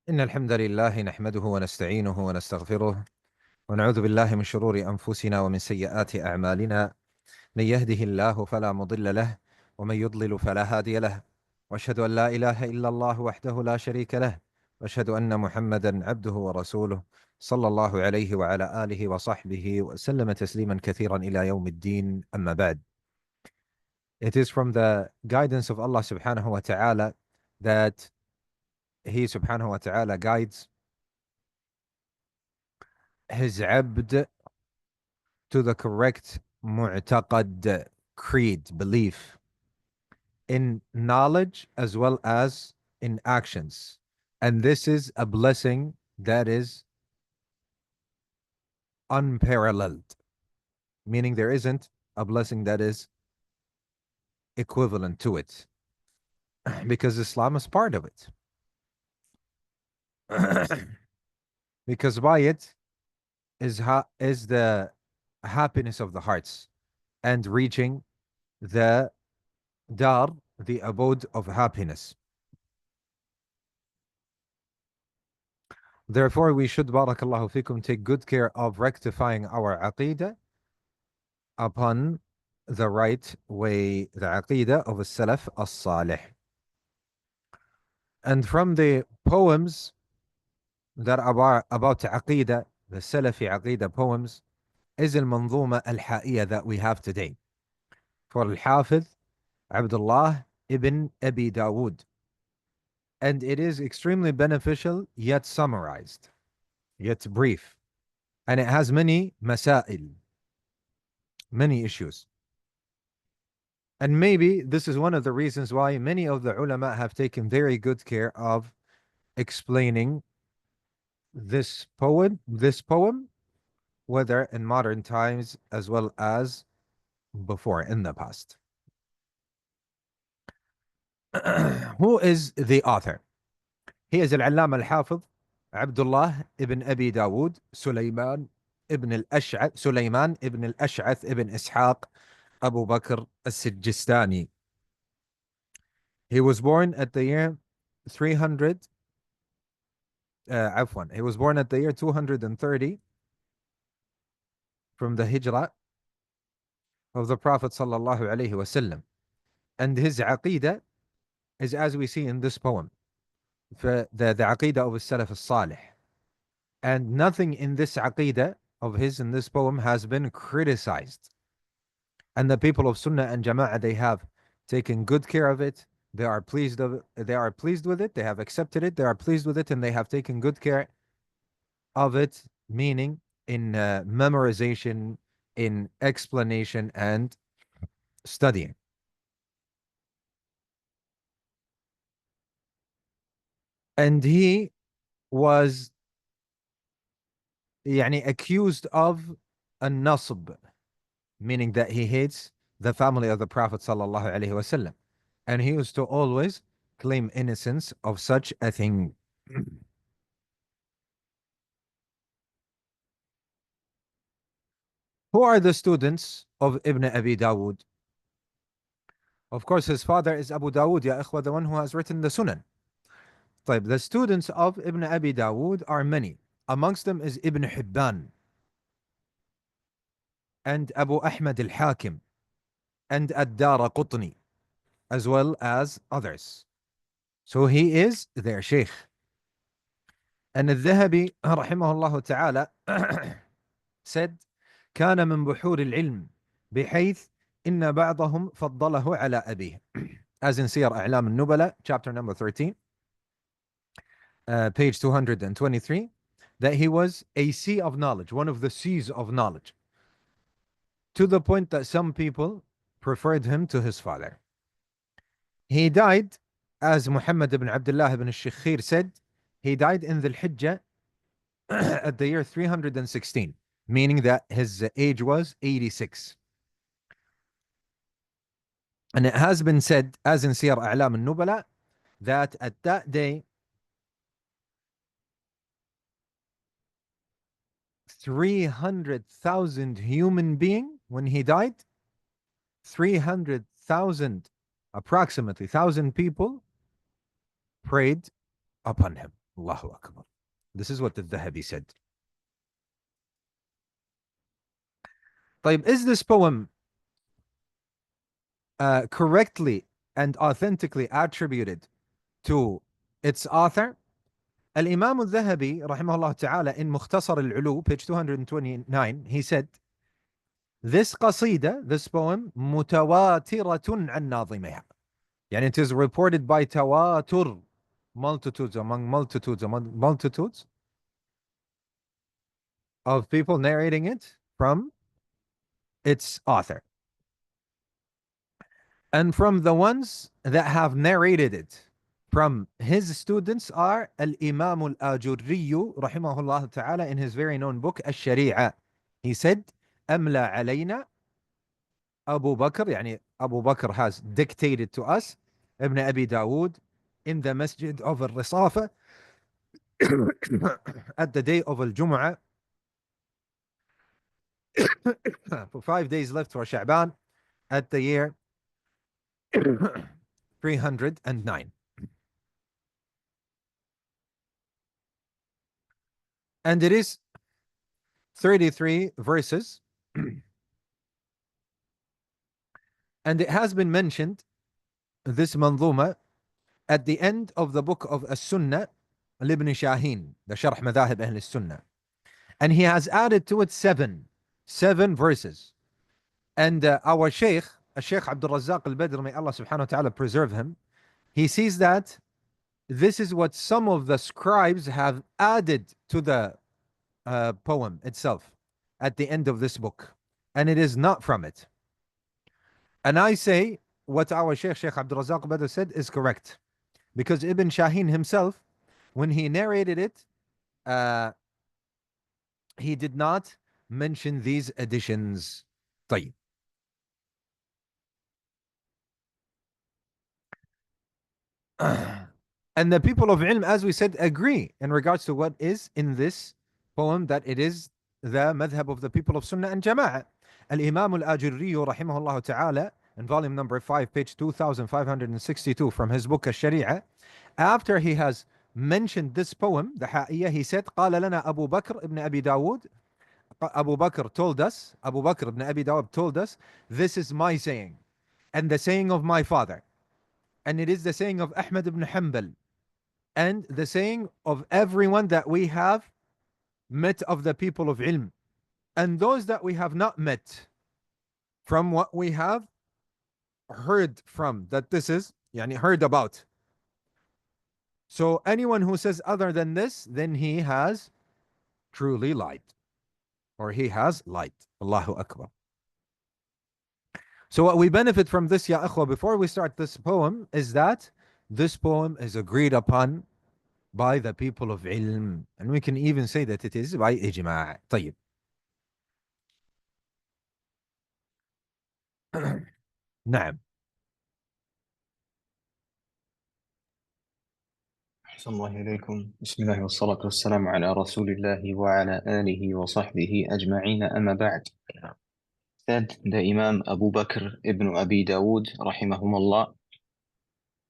إن الحمد لله نحمده ونستعينه ونستغفره ونعوذ بالله من شرور أنفسنا ومن سيئات أعمالنا. من يهده الله فلا مضل له ومن يضلل فلا هادي له، وأشهد أن لا إله إلا الله وحده لا شريك له، وأشهد أن محمدا عبده ورسوله صلى الله عليه وعلى آله وصحبه وسلم تسليما كثيرا إلى يوم الدين. أما بعد. It is from the guidance of Allah subhanahu wa ta'ala that He subhanahu wa ta'ala guides His abd to the correct mu'taqad, creed, belief, in knowledge as well as in actions. And this is a blessing that is unparalleled, meaning there isn't a blessing that is equivalent to it, because Islam is part of it. Because by it is the happiness of the hearts and reaching the dar, the abode of happiness. Therefore, we should, barakallahu fikum, take good care of rectifying our aqidah upon the right way, the aqidah of as-salaf as-salih. And from the poems that are about aqidah, the Salafi aqidah poems, is al-manzuma al-ha'iyya that we have today for al-Hafiz Abdullah ibn Abi Dawud. And it is extremely beneficial, yet summarized, yet brief. And it has many masail, many issues. And maybe this is one of the reasons why many of the ulama have taken very good care of explaining this poem, whether in modern times as well as before, in the past. Who is the author? He is Al-Allama Al-Hafiz Abdullah ibn Abi Dawud Sulaiman ibn al-Ash'ath ibn Ishaq Abu Bakr al-Sijistani. He was born at the year 300. He was born at the year 230 from the Hijrah of the Prophet sallallahu alaihi wasallam. And his aqidah is as we see in this poem, the aqidah of as-Salaf as-Salih. And nothing in this aqidah of his in this poem has been criticized. And the people of Sunnah and Jama'ah, they have taken good care of it. They are pleased with it. They have accepted it. They are pleased with it, and they have taken good care of it, meaning in memorization, in explanation, and studying. And he was accused of a nasb, meaning that he hates the family of the Prophet sallallahu alaihi wasallam, and he used to always claim innocence of such a thing. Who are the students of Ibn Abi Dawud? Of course, his father is Abu Dawud, ya ikhwa, the one who has written the Sunan. The students of Ibn Abi Dawud are many. Amongst them is Ibn Hibban and Abu Ahmad al-Hakim and Ad-Dara Qutni, as well as others. So he is their sheikh. And al-Dhahabi rahimahullah ta'ala said, كان من بحور العلم بحيث إن بعضهم فضله على أبيه. As in Siyar A'lam al-Nubala, chapter number 13, page 223, that he was a sea of knowledge, one of the seas of knowledge, to the point that some people preferred him to his father. He died, as Muhammad ibn Abdullah ibn al-Shikhir said, he died in the Hijjah at the year 316, meaning that his age was 86. And it has been said, as in Siyar A'lam al-Nubala, that at that day 300,000 human beings, when he died, 300,000, approximately 1,000 people prayed upon him. Allahu Akbar. This is what the Dhahabi said. طيب, is this poem correctly and authentically attributed to its author? Al-Imam al-Dhahabi, rahimahullah ta'ala, in Mukhtasar al-Ulu, page 229, he said, this qasida, this poem, mutawatiratun an nadhimiha. Yani it is reported by tawatur, multitudes among multitudes of people narrating it from its author. And from the ones that have narrated it from his students are Al-Imam Al-Ajurri rahimahullah ta'ala in his very known book Al-Sharia. He said, Amla alayna Abu Bakr, yani Abu Bakr has dictated to us, Ibn Abi Dawud, in the masjid of Al-Risafa at the day of Al-Jum'ah for 5 days left for Sha'ban at the year 309. And it is 33 verses. And it has been mentioned, this manzuma, at the end of the book of As-Sunnah, Ibn Shaheen, the Sharh Madhahib Ahl Sunnah. And he has added to it seven verses. And our Shaykh, Shaykh Abdul-Razzaq al-Badr, may Allah subhanahu wa ta'ala preserve him, he sees that this is what some of the scribes have added to the poem itself at the end of this book. And it is not from it. And I say what our Shaykh Abdul-Razzaq al-Badr said is correct. Because Ibn Shaheen himself, when he narrated it, he did not mention these additions. طيب. And the people of ilm, as we said, agree in regards to what is in this poem, that it is the madhab of the people of Sunnah and Jama'ah. Al-Imam al-Ajurri rahimahullah ta'ala, in volume number 5, page 2562 from his book Al-Sharia, after he has mentioned this poem, the Ha'iyah, he said, قال لنا أبو بكر ibn Abi Dawud, Abu Bakr told us, Abu Bakr ibn Abi Dawud told us, this is my saying, and the saying of my father, and it is the saying of Ahmad ibn Hanbal, and the saying of everyone that we have met of the people of ilm, and those that we have not met, from what we have heard from, that this is, yani heard about. So anyone who says other than this, then he has truly lied, or he has lied. Allahu Akbar. So what we benefit from this, ya akhwa, before we start this poem, is that this poem is agreed upon by the people of ilm. And we can even say that it is by ijma'. طيب. نعم. أحسن الله إليكم. بسم الله والصلاة والسلام على رسول الله وعلى آله وصحبه أجمعين. أما بعد. Said the Imam Abu Bakr ibn Abi Dawud rahimahumullah,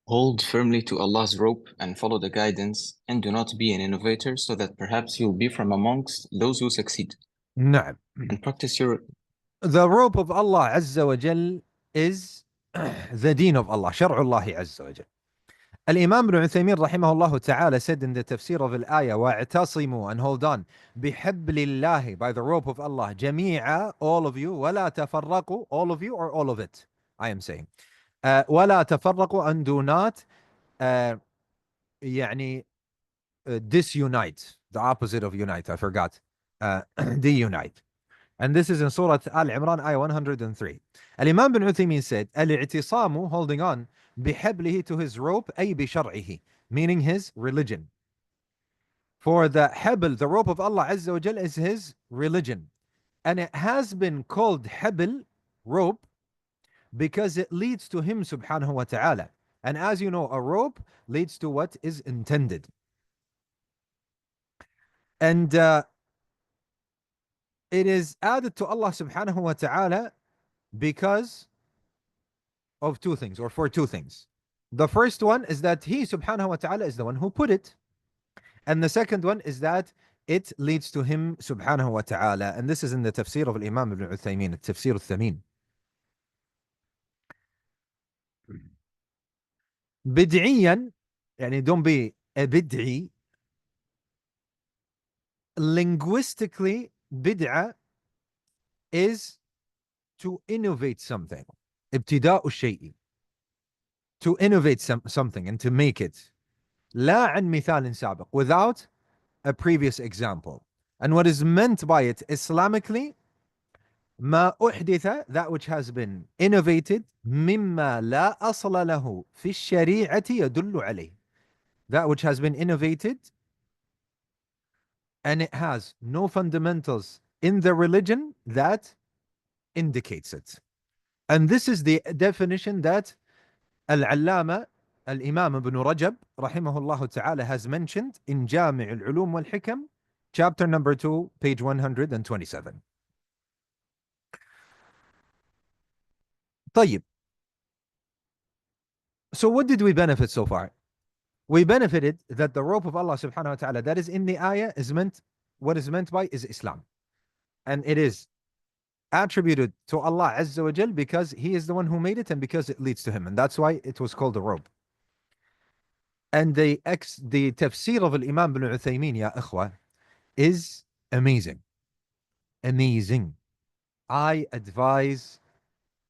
hold firmly to Allah's rope and follow the guidance, and do not be an innovator, so that perhaps you'll be from amongst those who succeed. نعم. And practice your... The rope of Allah Azza wa Jal is the deen of Allah, Sharh Allah Azza wa Jal. Al-Imam ibn Uthaymin rahimahullah ta'ala said in the tafsir of al-ayah, وَاعْتَصِمُوا, and hold on, بِحَبْلِ اللَّهِ, by the rope of Allah, جَمِيعًا, all of you, وَلَا تَفَرَّقُوا, all of you or all of it, I am saying. وَلَا تَفَرَّقُوا, and do not يعني disunite, the opposite of unite, I forgot, deunite. And this is in Surah Al-Imran, ayah 103. Al-Imam bin Uthaymin said, Al-i'tisamu, holding on, bihablihi, to his rope, ay bishar'ihi, meaning his religion. For the habl, the rope of Allah Azza wa Jal, is his religion. And it has been called habl, rope, because it leads to him subhanahu wa ta'ala. And as you know, a rope leads to what is intended. And it is added to Allah subhanahu wa ta'ala because of two things, or for two things. The first one is that he subhanahu wa ta'ala is the one who put it. And the second one is that it leads to him subhanahu wa ta'ala. And this is in the tafsir of Imam Ibn Uthaymin, التفسير الثمين. بدعيا, يعني don't be a bid'i. Linguistically, bid'ah is to innovate something. ابتداء الشيء. To innovate something and to make it. لا عن مثال سابق, without a previous example. And what is meant by it Islamically, ما أحدث, that which has been innovated, مما لا أصل له في الشريعة يدل عليه. That which has been innovated and it has no fundamentals in the religion that indicates it. And this is the definition that Al-Allama Al-Imam Ibn Rajab rahimahullah ta'ala has mentioned in Jami' al-Ulum wal-Hikam, chapter number 2, page 127. طيب. So what did we benefit so far? We benefited that the rope of Allah subhanahu wa ta'ala that is in the ayah is meant, what is meant by is Islam. And it is attributed to Allah Azza wa Jal because He is the one who made it and because it leads to Him. And that's why it was called the rope. And the tafsir of Imam Ibn Uthaymin, ya ikhwa, is amazing. Amazing. I advise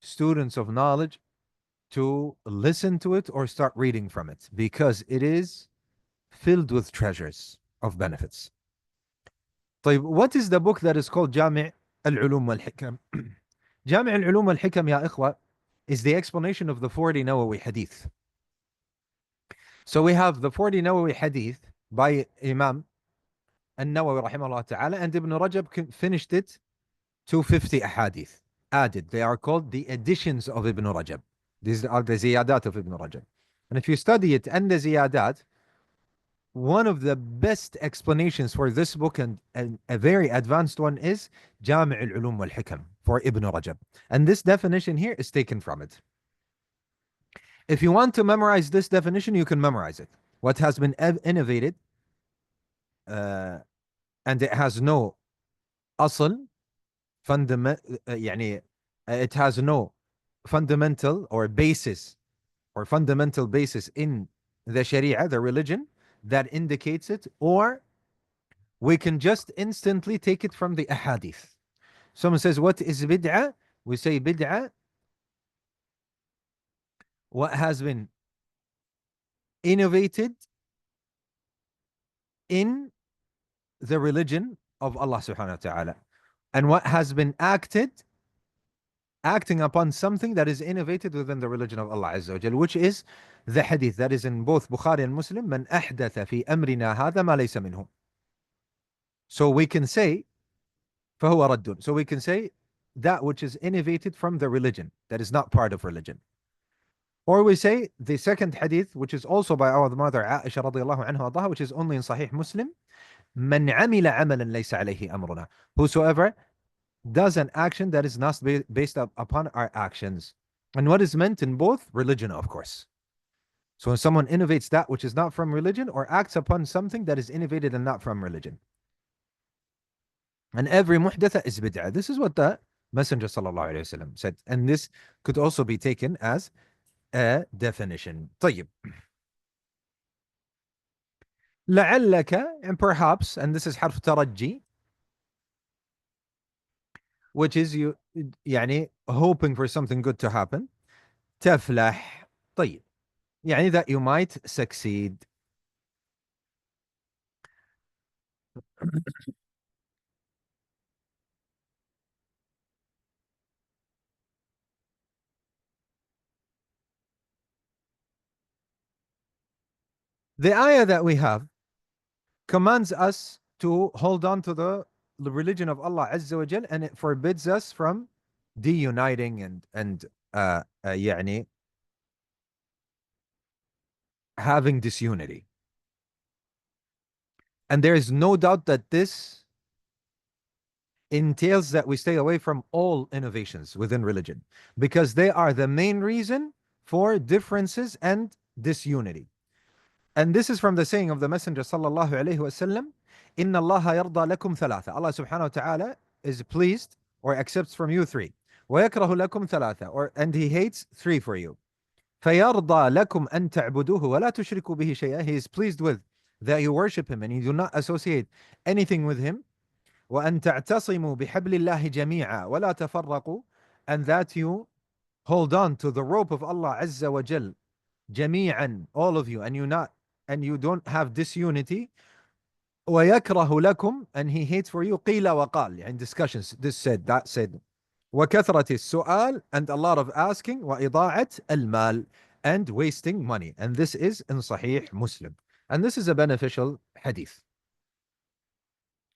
students of knowledge to listen to it or start reading from it because it is filled with treasures of benefits. طيب, what is the book that is called Jami' al-Ulum wal-Hikam? Jami' al-Ulum wal-Hikam, ya ikhwa, is the explanation of the 40 Nawawi hadith. So we have the 40 Nawawi hadith by Imam An-Nawawi rahimahullah ta'ala, and Ibn Rajab finished it to 50 ahadith added. They are called the additions of Ibn Rajab. These are the ziyadat of Ibn Rajab. And if you study it and the ziyadat, one of the best explanations for this book and a very advanced one is Jami' al-Ulum wal-Hikam for Ibn Rajab. And this definition here is taken from it. If you want to memorize this definition, you can memorize it. What has been innovated, and it has no asl, it has no fundamental or basis or fundamental basis in the Sharia, the religion, that indicates it, or we can just instantly take it from the ahadith. Someone says, what is bid'ah? We say bid'ah, what has been innovated in the religion of Allah subhanahu wa ta'ala, and what has been acting upon something that is innovated within the religion of Allah Azza wa Jal, which is the hadith that is in both Bukhari and Muslim, man ahdatha fi amrina hadha ma laysa minhu. So we can say فهو رد. So we can say that which is innovated from the religion, that is not part of religion. Or we say the second hadith, which is also by our mother Aisha radiallahu anha, which is only in Sahih Muslim, من عمل عملا ليس عليه أمرنا. Whosoever does an action that is not based upon our actions. And what is meant in both? Religion, of course. So when someone innovates that which is not from religion or acts upon something that is innovated and not from religion. And every muhdatha is bid'ah. This is what the Messenger sallallahu alayhi wa sallam said. And this could also be taken as a definition. طيب. لعلك, and perhaps, and this is حرف ترجي, which is you يعني hoping for something good to happen. تفلح. طيب. يعني that you might succeed. The ayah that we have commands us to hold on to the religion of Allah Azza wa Jal, and it forbids us from deuniting and يعني having disunity. And there is no doubt that this entails that we stay away from all innovations within religion, because they are the main reason for differences and disunity. And this is from the saying of the Messenger sallallahu alayhi wa sallam, Inna Allah yarda lakum thalatha. Allah subhanahu wa ta'ala is pleased or accepts from you three. وَيَكْرَهُ لَكُمْ ثَلَاثَ, and he hates three for you. فَيَرْضَى لَكُمْ أَن تَعْبُدُوهُ وَلَا تُشْرِكُوا بِهِ شَيْئًا. He is pleased with that you worship him and you do not associate anything with him. وَأَن تَعْتَصِمُوا بِحَبْلِ اللَّهِ جَمِيعًا وَلَا تَفَرَّقُوا, and that you hold on to the rope of Allah Azza wa Jal, جميعا, all of you, and you don't have disunity. وَيَكْرَهُ لَكُمْ, and he hates for you قِيلَ وَقَالْ, in discussions, this said, that said. وَكَثْرَةِ السُّؤَال, and a lot of asking. وَإِضَاعَةِ الْمَال, and wasting money. And this is in Sahih Muslim. And this is a beneficial hadith.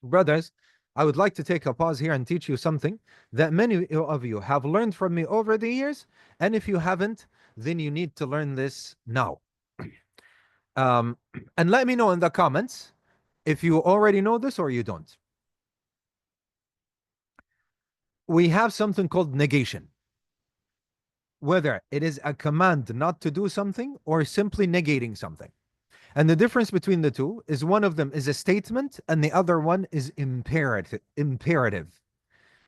Brothers, I would like to take a pause here and teach you something that many of you have learned from me over the years. And if you haven't, then you need to learn this now. And let me know in the comments if you already know this or you don't. We have something called negation. Whether it is a command not to do something or simply negating something. And the difference between the two is one of them is a statement and the other one is imperative.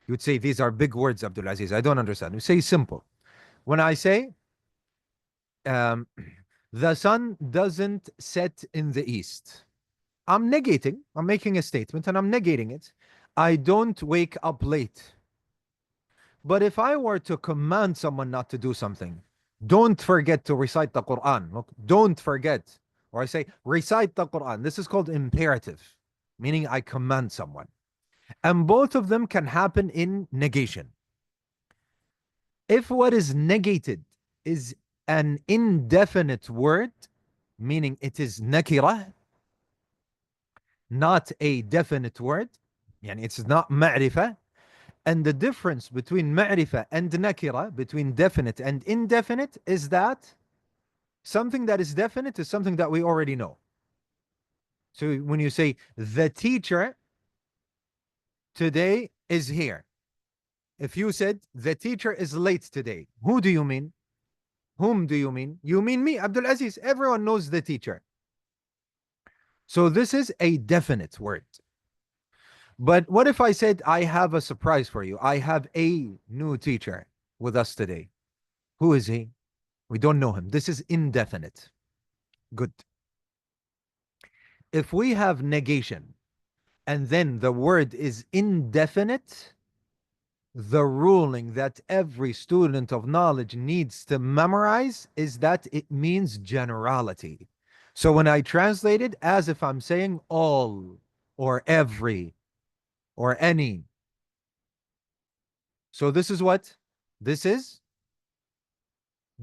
You'd say these are big words, AbdulAziz. I don't understand. You say simple. When I say the sun doesn't set in the east, I'm negating. I'm making a statement and I'm negating it. I don't wake up late. But if I were to command someone not to do something, don't forget to recite the Quran. Look, don't forget. Or I say, recite the Quran. This is called imperative, meaning I command someone. And both of them can happen in negation. If what is negated is an indefinite word, meaning it is nakirah, not a definite word, yani it's not ma'rifah. And the difference between ma'rifah and nakira, between definite and indefinite, is that something that is definite is something that we already know. So when you say, the teacher today is here. If you said, the teacher is late today, who do you mean? Whom do you mean? You mean me, AbdulAziz. Everyone knows the teacher. So this is a definite word. But what if I said, I have a surprise for you? I have a new teacher with us today. Who is he? We don't know him. This is indefinite. Good. If we have negation and then the word is indefinite, the ruling that every student of knowledge needs to memorize is that it means generality. So when I translate it as if I'm saying all or every or any. So this is what? This is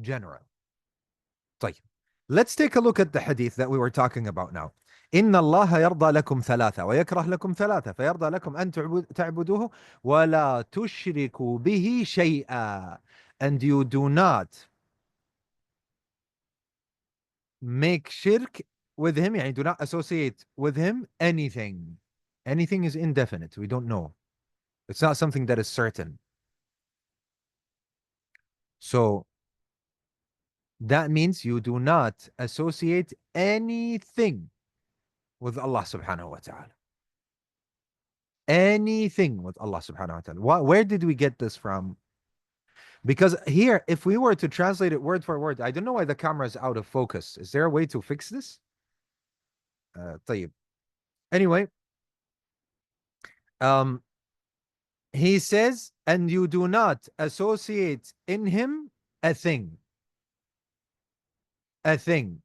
general. طيب. Let's take a look at the hadith that we were talking about now. إن الله يرضى لكم ثلاثة ويكره لكم ثلاثة فيرضى لكم أن تعبدوه ولا تشركوا به شيئا. And you do not make shirk with him, يعني do not associate with him anything. Anything is indefinite. We don't know. It's not something that is certain. So that means you do not associate anything with Allah subhanahu wa ta'ala. Anything with Allah subhanahu wa ta'ala. Where did we get this from? Because here, if we were to translate it word for word, I don't know why the camera is out of focus. Is there a way to fix this? طيب. Anyway, he says, and you do not associate in him a thing. A thing.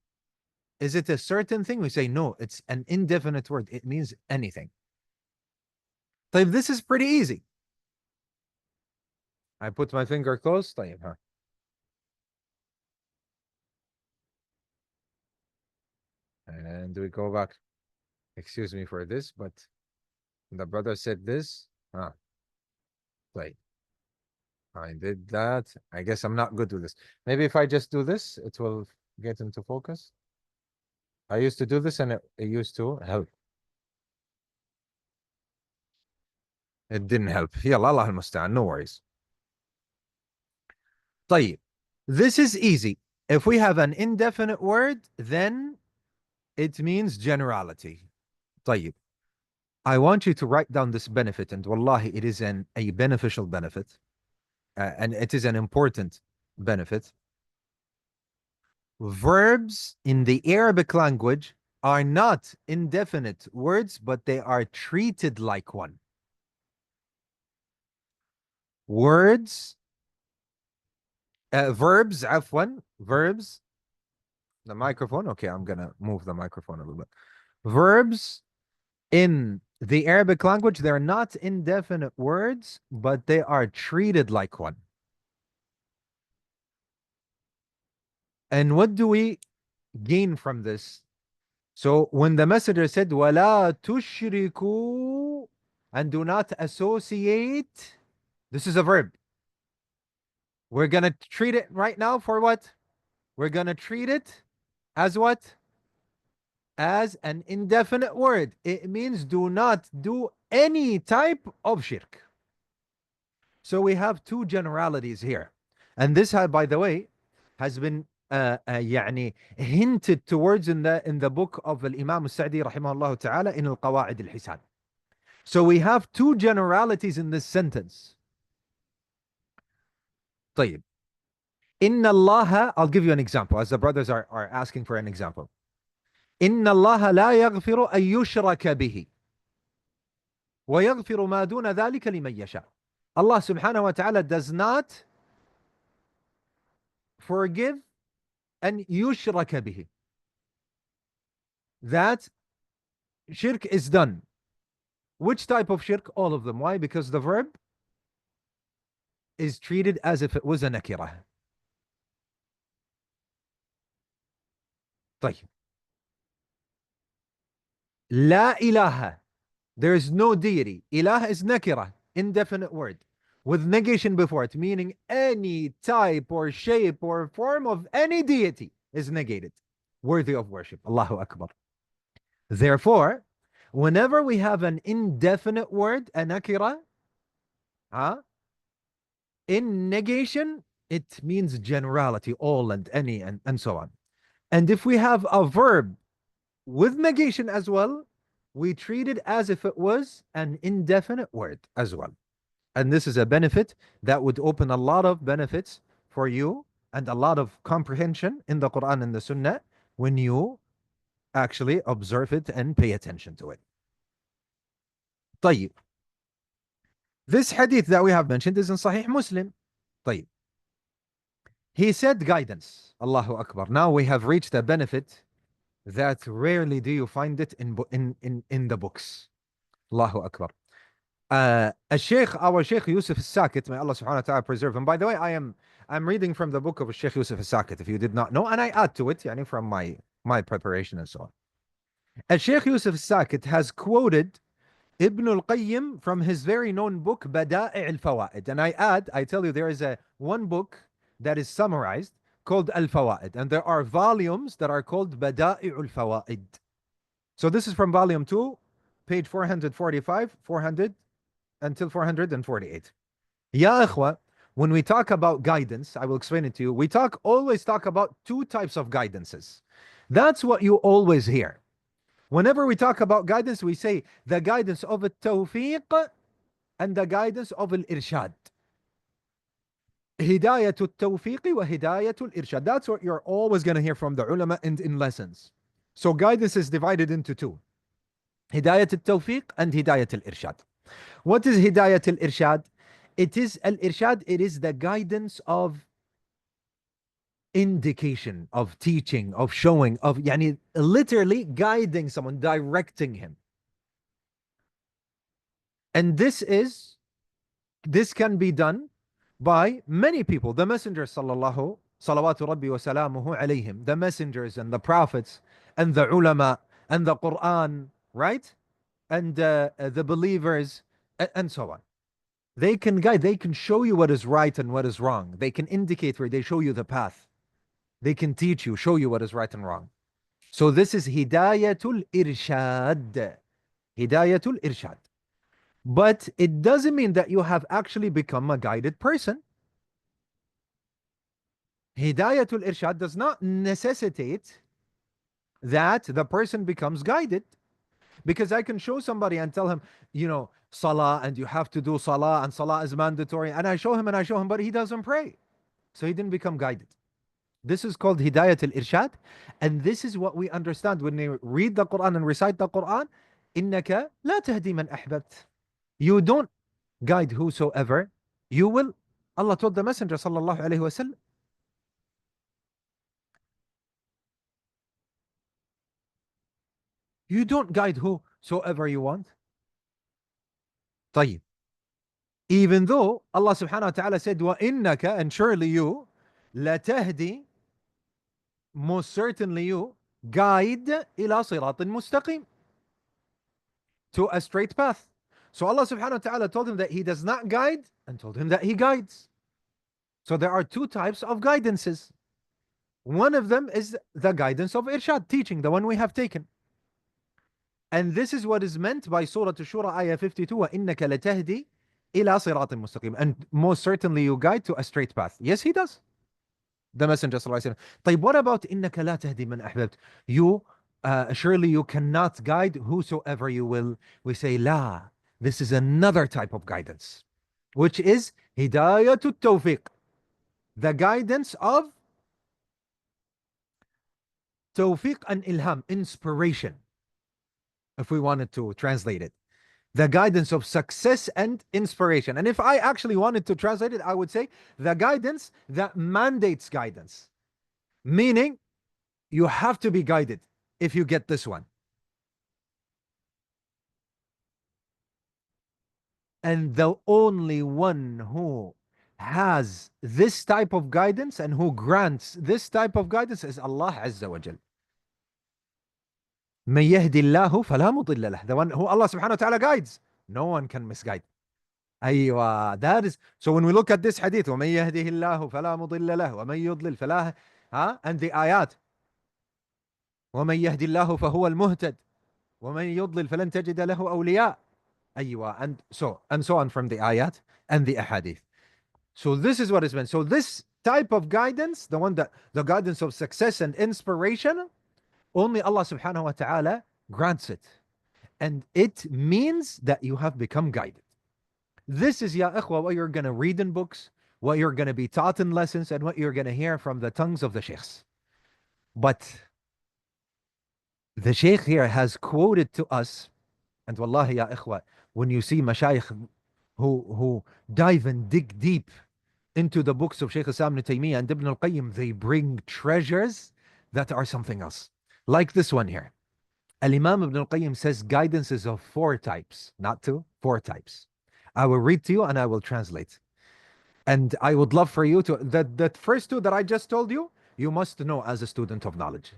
Is it a certain thing? We say, no, it's an indefinite word. It means anything. طيب, this is pretty easy. I put my finger close. طيب, huh? And we go back. Excuse me for this, but the brother said this. Wait. I did that. I guess I'm not good with this. Maybe if I just do this, it will get into focus. I used to do this and it used to help. It didn't help. يلا الله المستعان. No worries. طيب. This is easy. If we have an indefinite word, then It means generality. طيب. I want you to write down this benefit, and wallahi, it is a beneficial benefit, and it is an important benefit. Verbs in the Arabic language are not indefinite words, but they are treated like one. Verbs, عفوا, verbs, the microphone, okay, I'm gonna move the microphone a little bit. Verbs in the Arabic language, they're not indefinite words, but they are treated like one. And what do we gain from this? So when the messenger said, وَلَا تُشْرِكُوا, and do not associate, this is a verb. We're going to treat it right now for what? We're going to treat it as what? As an indefinite word. It means do not do any type of shirk. So we have two generalities here. And this, by the way, has been يعني hinted towards in the book of Imam Al-Sa'di rahimahullah ta'ala in Al-Qawa'id Al-Hisan. So we have two generalities in this sentence. طيب. Inna Allah, I'll give you an example, as the brothers are asking for an example. Inna Allah la yaghfiru an yushraka bihi wa yaghfiru ma duna dhalika liman yasha. Allah subhanahu wa ta'ala does not forgive an yushraka bihi. That shirk is done. Which type of shirk? All of them. Why? Because the verb is treated as if it was a nakirah. طيب. La ilaha. There is no deity. Ilah is nakirah, indefinite word, with negation before it, meaning any type or shape or form of any deity is negated, worthy of worship. Allahu Akbar. Therefore, whenever we have an indefinite word, a nakirah, in negation, it means generality, all and any, and so on. And if we have a verb with negation as well, we treat it as if it was an indefinite word as well. And this is a benefit that would open a lot of benefits for you and a lot of comprehension in the Quran and the Sunnah when you actually observe it and pay attention to it. طيب. This hadith that we have mentioned is in Sahih Muslim. طيب. He said guidance. Allahu Akbar. Now we have reached a benefit that rarely do you find it in the books. Allahu Akbar. Our Shaykh Yusuf As-Sakit, may Allah subhanahu wa ta'ala preserve him. By the way, I'm reading from the book of Shaykh Yusuf As-Sakit, if you did not know, and I add to it yani, from my preparation and so on. Shaykh Yusuf As-Sakit has quoted Ibn al-Qayyim from his very known book Bada'i al-Fawaid. And I tell you, there is one book that is summarized called Al-Fawaid, and there are volumes that are called Bada'i al-Fawaid. So this is from volume 2, page 445, 400 until 448. Ya ikhwa, when we talk about guidance, I will explain it to you. We always talk about two types of guidances. That's what you always hear. Whenever we talk about guidance, we say the guidance of al-tawfiq and the guidance of al-irshad. Hidayat al-tawfiq wa hidayat al-irshad. That's what you're always going to hear from the ulama and in lessons. So guidance is divided into two. Hidayat al-tawfiq and hidayat al-irshad. What is hidayat al-irshad? It is al-irshad, it is the guidance of indication, of teaching, of showing, of yani literally guiding someone, directing him. And this can be done by many people. The messengers salawatu rabbi wa salamuhu alayhim, the messengers and the prophets and the ulama and the Quran, right? And the believers and so on. They can guide, they can show you what is right and what is wrong. They can indicate where, they show you the path. They can teach you, show you what is right and wrong. So this is hidayatul irshad. Hidayatul irshad. But it doesn't mean that you have actually become a guided person. Hidayatul irshad does not necessitate that the person becomes guided. Because I can show somebody and tell him, salah, and you have to do salah, and salah is mandatory, and I show him, but he doesn't pray. So he didn't become guided. This is called Hidayat al-Irshad, and this is what we understand when we read the Quran and recite the Quran. إِنَّكَ لَا تَهْدِي مَنْ أَحْبَبْتَ. You don't guide whosoever you will. Allah told the Messenger sallallahu alaihi wasallam. You don't guide whosoever you want. طيب. Even though Allah subhanahu wa ta'ala said, وَإِنَّكَ, and surely you, لَتَهْدِي, most certainly you, guide إِلَى صِرَاطٍ مُسْتَقِيمٍ, to a straight path. So Allah subhanahu wa ta'ala told him that he does not guide and told him that he guides. So there are two types of guidances. One of them is the guidance of irshad, teaching, the one we have taken. And this is what is meant by Surah Ash-Shura, ayah 52, وَإِنَّكَ لَتَهْدِي إِلَى صِرَاطٍ مُسْتَقِيمٍ. And most certainly you guide to a straight path. Yes, he does. The Messenger sallallahu alaihi wasallam. طيب, what about إِنَّكَ لَا تَهْدِي مَنْ أَحْبَبْتَ? You, surely you cannot guide whosoever you will. We say, la. This is another type of guidance, which is Hidayatul Tawfiq, the guidance of Tawfiq and Ilham, inspiration, if we wanted to translate it. The guidance of success and inspiration. And if I actually wanted to translate it, I would say the guidance that mandates guidance. Meaning, you have to be guided if you get this one. And the only one who has this type of guidance and who grants this type of guidance is Allah Azza wa Jal. مَن يَهْدِ اللَّهُ فَلَا مُضِلَّ لَهُ. The one who Allah subhanahu wa ta'ala guides, no one can misguide. Aywa, that is. So when we look at this hadith, وَمَن يَهْدِهِ اللَّهُ فَلَا مُضِلَّ لَهُ وَمَن يُضْلِلْ فَلَا, and the ayat, وَمَن يَهْدِ اللَّهُ فَهُوَ الْمُهْتَدِ وَمَن يُضْلِلْ فَلَن تَجِدَ لَهُ أَوْلِيَاءَ. Aywa, and so on from the ayat and the ahadith. So this is what is meant. So this type of guidance, the one that the guidance of success and inspiration, only Allah subhanahu wa ta'ala grants it. And it means that you have become guided. This is, ya ikhwa, what you're going to read in books, what you're going to be taught in lessons, and what you're going to hear from the tongues of the sheikhs. But the sheikh here has quoted to us, and wallahi, ya ikhwa, when you see mashayikh who dive and dig deep into the books of Shaykh Islam ibn Taymiyyah and Ibn al-Qayyim, they bring treasures that are something else. Like this one here. Al-Imam Ibn al-Qayyim says guidance is of 4 types, not 2, 4 types. I will read to you and I will translate. And I would love for you to, that first 2 that I just told you, you must know as a student of knowledge.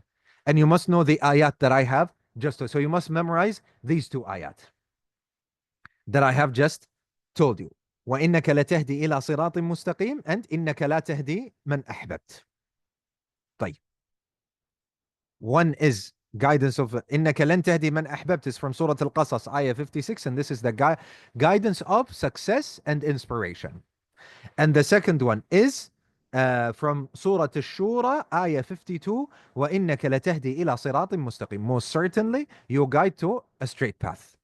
And you must know the ayat that I have, so you must memorize these 2 ayat that I have just told you. وَإِنَّكَ لَتَهْدِي إِلَى صِرَاطٍ مُسْتَقِيمٍ, and إِنَّكَ لَا تَهْدِي مَنْ أَحْبَبْتَ. طيب. One is guidance of إِنَّكَ لَن تَهْدِي مَنْ أَحْبَبْتَ is from Surah Al-Qasas, ayah 56, and this is the guidance of success and inspiration. And the second one is from Surah Ash-Shura, ayah 52, وَإِنَّكَ لَتَهْدِي إِلَى صِرَاطٍ مُسْتَقِيمٍ. Most certainly, you guide to a straight path.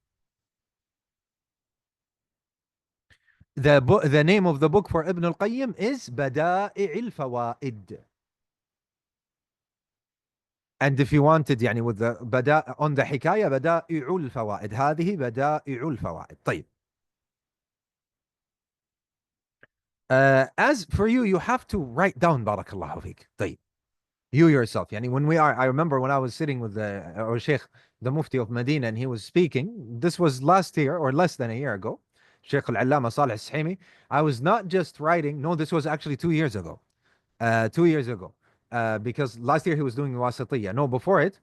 The name of the book for Ibn al-Qayyim is Bada'i' al-Fawaid. And if you wanted, يعني with the on the hikaya, Bada'i' al-Fawaid. هذه Bada'i' al-Fawaid. طيب. As for you, you have to write down, barakallahu fiqh. طيب. You yourself. يعني when I remember when I was sitting with our Sheikh, the Mufti of Medina, and he was speaking. This was last year or less than a year ago. Sheikh Al-Allama Salih Al-Sahimi. I was not just writing. No, this was actually 2 years ago. 2 years ago. Because last year he was doing Wasatiyya. No, before it,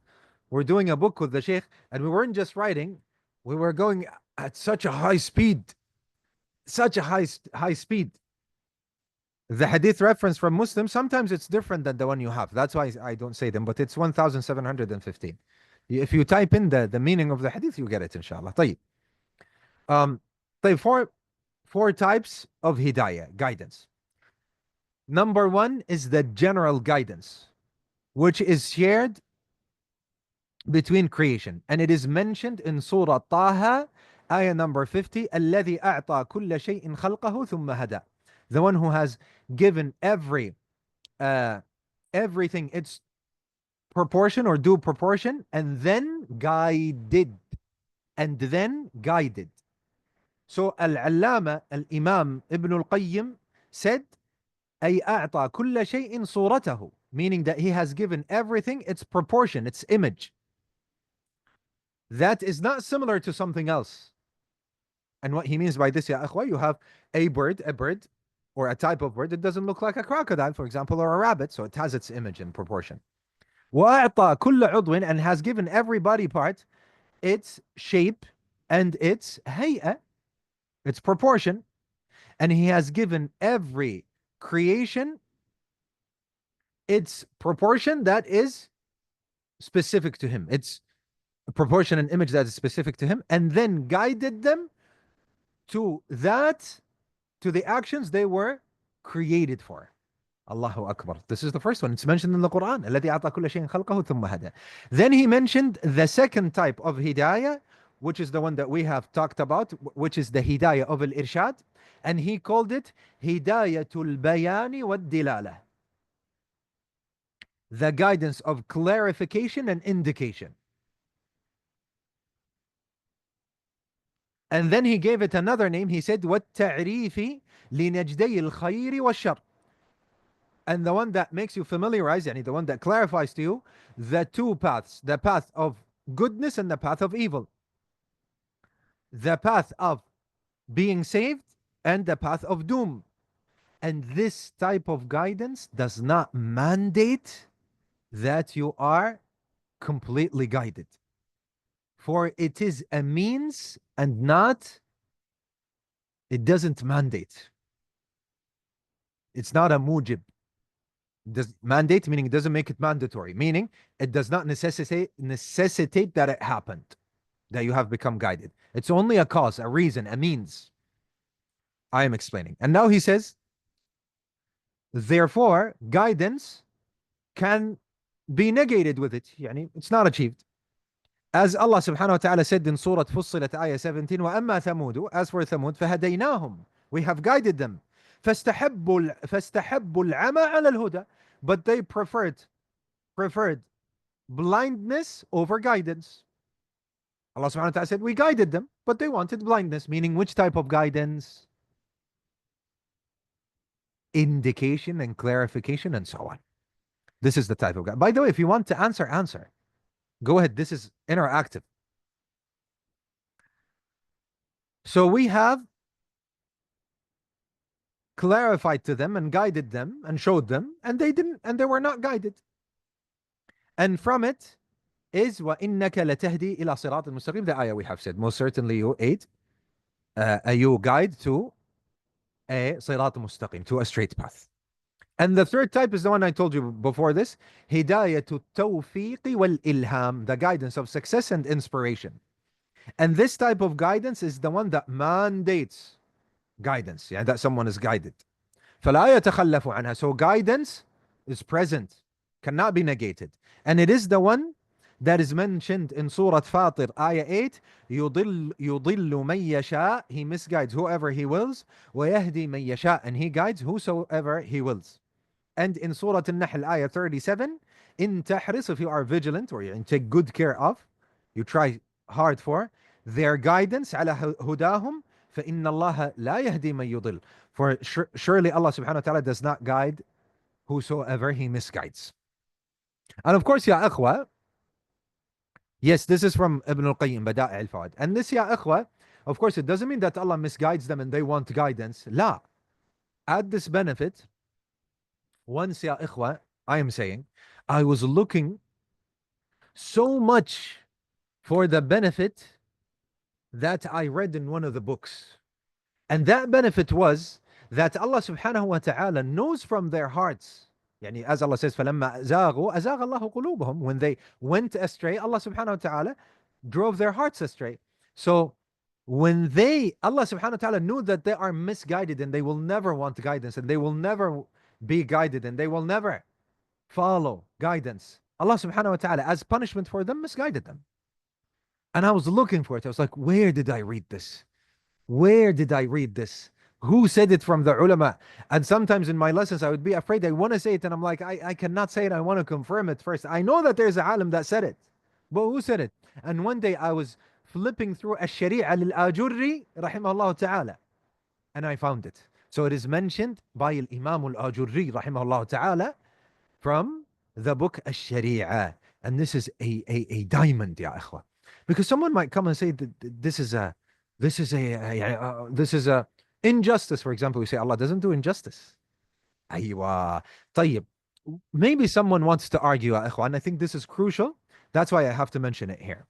we're doing a book with the Sheikh, and we weren't just writing. We were going at such a high speed. Such a high speed. The hadith reference from Muslim, sometimes it's different than the one you have. That's why I don't say them, but it's 1715. If you type in the meaning of the hadith, you get it, inshallah. طيب. Four types of hidayah, guidance. Number 1 is the general guidance, which is shared between creation. And it is mentioned in Surah Taha, ayah number 50, الذي أعطى كل شيء خلقه ثم هدى. The one who has given everything its proportion or due proportion, and then guided. And then guided. So Al-Allama, Al-Imam Ibn Al-Qayyim said, أي أعطى كل شيء صورته, meaning that he has given everything its proportion, its image. That is not similar to something else. And what he means by this, ya akhwa, you have a bird, or a type of bird that doesn't look like a crocodile, for example, or a rabbit, so it has its image in proportion. وأعطى كل عضو, and has given every body part its shape and its هيئة, its proportion. And he has given every creation its proportion that is specific to him. It's a proportion and image that is specific to him, and then guided them to the actions they were created for. Allahu Akbar. This is the first one. It's mentioned in the Quran. الذي أعطى كل شيء خلقه ثم هدى. Then he mentioned the second type of hidayah, which is the one that we have talked about, which is the hidayah of al-irshad, and he called it hidayatul bayani wad dilala, the guidance of clarification and indication. And then he gave it another name. He said وَالتَّعْرِيفِ لِنَجْدَيِ الْخَيْرِ وَالشَّرِّ, and the one that makes you familiarize, yani the one that clarifies to you the two paths, the path of goodness and the path of evil, the path of being saved and the path of doom. And this type of guidance does not mandate that you are completely guided, for it is a means and not, it doesn't mandate. It's not a mujib. Does mandate, meaning it doesn't make it mandatory, meaning it does not necessitate that it happened, that you have become guided. It's only a cause, a reason, a means. I am explaining. And now he says, therefore, guidance can be negated with it. Yani, it's not achieved. As Allah subhanahu wa ta'ala said in Surah Fussilat ayah 17, وَأَمَّا ثَمُودُ, as for Thamud, فَهَدَيْنَاهُم, we have guided them. فَاسْتَحَبُّوا الْعَمَى عَلَى الْهُدَى, but they preferred blindness over guidance. Allah subhanahu wa ta'ala said, we guided them, but they wanted blindness, meaning which type of guidance? Indication and clarification and so on. This is the type of guidance. By the way, if you want to answer. Go ahead, this is interactive. So we have clarified to them and guided them and showed them, and they were not guided. And from it is وَإِنَّكَ لَتَهْدِي إِلَى صِرَاطٍ مُسْتَقِيمٍ, the ayah we have said. Most certainly you you guide to a صِرَاطٍ مُسْتَقِيم, to a straight path. And the third type is the one I told you before this, هِدَايَةُ التَّوْفِيقِ وَالْإِلْهَامِ, the guidance of success and inspiration. And this type of guidance is the one that mandates guidance, that someone is guided. فَلَا يَتَخَلَّفُ عَنْهَا, so guidance is present, cannot be negated. And it is the one that is mentioned in Surah Fatir, ayah 8, يُضِلُّ مَن يَشَاء, he misguides whoever he wills, وَيَهْدِي مَن يَشَاء, and he guides whosoever he wills. And in Surah An-Nahl, ayah 37, in tahris, if you are vigilant or you take good care of, you try hard for their guidance, على هداهم فإن الله لا يهدي من يضل, for surely Allah subhanahu wa ta'ala does not guide whosoever he misguides. And of course, ya akhwa, yes, this is from Ibn al-Qayyim, Bada'i al-Fawad. And this, ya akhwa, of course, it doesn't mean that Allah misguides them and they want guidance. La. Add this benefit. Once, ya ikhwa, I am saying, I was looking so much for the benefit that I read in one of the books. And that benefit was that Allah subhanahu wa ta'ala knows from their hearts. Yani, as Allah says, فَلَمَّا أَزَاغُوا أَزَاغَ اللَّهُ قُلُوبَهُم, when they went astray, Allah subhanahu wa ta'ala drove their hearts astray. So when Allah subhanahu wa ta'ala knew that they are misguided and they will never want guidance and they will never be guided and they will never follow guidance, Allah subhanahu wa ta'ala, as punishment for them, misguided them. And I was looking for it. I was like, where did I read this? Where did I read this? Who said it from the ulama? And sometimes in my lessons, I would be afraid. I want to say it, and I'm like, I cannot say it. I want to confirm it first. I know that there's a alim that said it, but who said it? And one day I was flipping through Al-Shari'a lil-Ajurri, rahimahullah ta'ala, and I found it. So it is mentioned by Imam Al-Ajurri, rahimahullah ta'ala, from the book Al-Shari'a. And this is a diamond, ya ikhwa. Because someone might come and say that this is a injustice. For example, we say Allah doesn't do injustice. Aywa. طيب. Maybe someone wants to argue, ya ikhwa, and I think this is crucial. That's why I have to mention it here.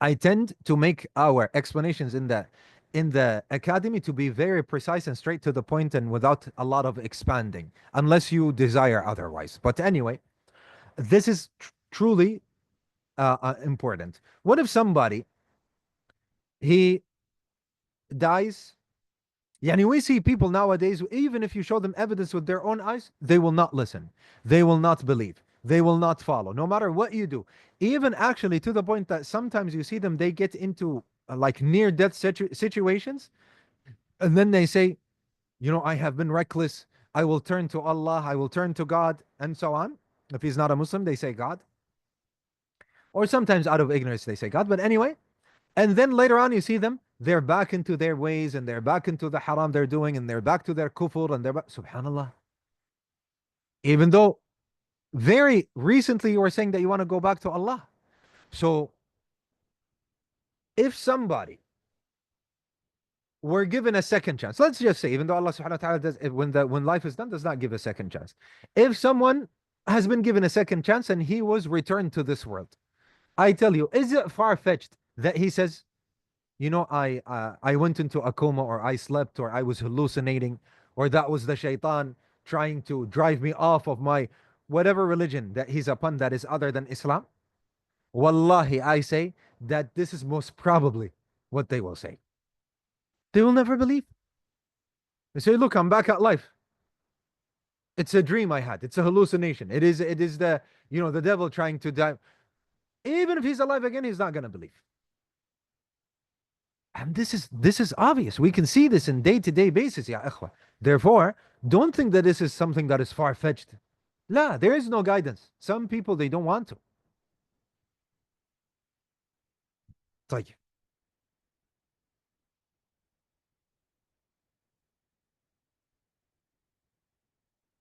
I tend to make our explanations in the academy to be very precise and straight to the point and without a lot of expanding, unless you desire otherwise. But anyway, this is truly important. What if somebody, he dies? Yani we see people nowadays, even if you show them evidence with their own eyes, they will not listen. They will not believe. They will not follow, no matter what you do. Even actually to the point that sometimes you see them, they get into like near-death situations, and then they say, you know, I have been reckless. I will turn to Allah. I will turn to God, and so on. If he's not a Muslim, they say God. Or sometimes out of ignorance, they say God. But anyway, and then later on, you see them, they're back into their ways, and they're back into the haram they're doing, and they're back to their kufr, and they're back, subhanallah. Even though very recently you were saying that you want to go back to Allah. So if somebody were given a second chance, let's just say, even though Allah subhanahu wa ta'ala does, when life is done, does not give a second chance. If someone has been given a second chance and he was returned to this world, I tell you, is it far-fetched that he says, you know, I went into a coma, or I slept, or I was hallucinating, or that was the shaitan trying to drive me off of my whatever religion that he's upon that is other than Islam? Wallahi, I say that this is most probably what they will say. They will never believe. They say, look, I'm back at life. It's a dream I had. It's a hallucination. It is the, you know, the devil trying to die. Even if he's alive again, he's not going to believe. And this is obvious. We can see this in day-to-day basis, ya ikhwa. Therefore, don't think that this is something that is far-fetched. La, there is no guidance. Some people, they don't want to. طيب.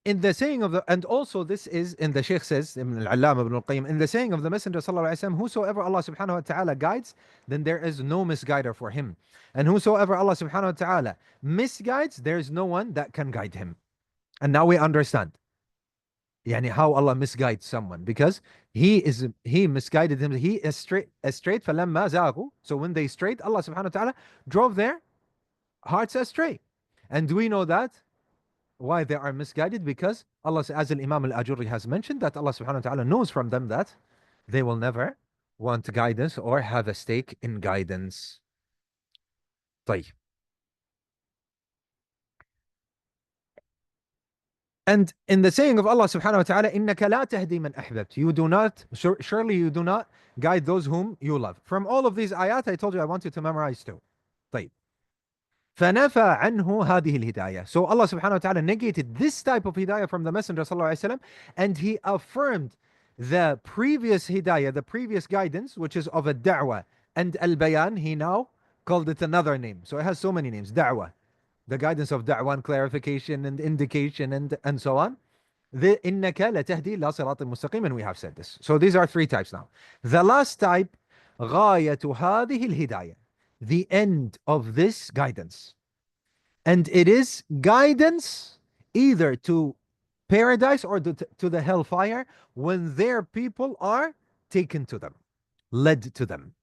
In the saying of the, and also this is in the Shaykh says, Ibn al-Allama Ibn al-Qayyim, in the saying of the Messenger sallallahu alaihi wasallam, whosoever Allah subhanahu wa ta'ala guides, then there is no misguider for him. And whosoever Allah subhanahu wa ta'ala misguides, there is no one that can guide him. And now we understand yani how Allah misguides someone, because he misguided him. He is straight فَلَمَّا زَاغُوا. So when they strayed, Allah subhanahu wa ta'ala drove their hearts astray. And do we know that? Why they are misguided? Because Allah, as Imam Al-Ajurri has mentioned, that Allah subhanahu wa ta'ala knows from them that they will never want guidance or have a stake in guidance. طيب. And in the saying of Allah subhanahu wa ta'ala, إِنَّكَ لَا تَهْدِي مَنْ أَحْبَبْتَ. You do not, surely you do not guide those whom you love. From all of these ayat, I told you I want you to memorize too. طيب. فَنَفَى عَنْهُ هَذِهِ الْهِدَايَةِ. So Allah subhanahu wa ta'ala negated this type of hidayah from the Messenger sallallahu alaihi wasallam, and he affirmed the previous hidayah, the previous guidance, which is of a da'wah and al-bayan. He now called it another name. So it has so many names. Da'wah, the guidance of da'wah and clarification and indication and so on. The إِنَّكَ لَتَهْدِي لَا صِرَاطٍ مُسْتَقِيمٍ, and we have said this. So these are three types now. The last type, غَايَةُ هَذِهِ الْهِدَايَةِ, the end of this guidance. And it is guidance either to paradise or to the hellfire when their people are taken to them, led to them.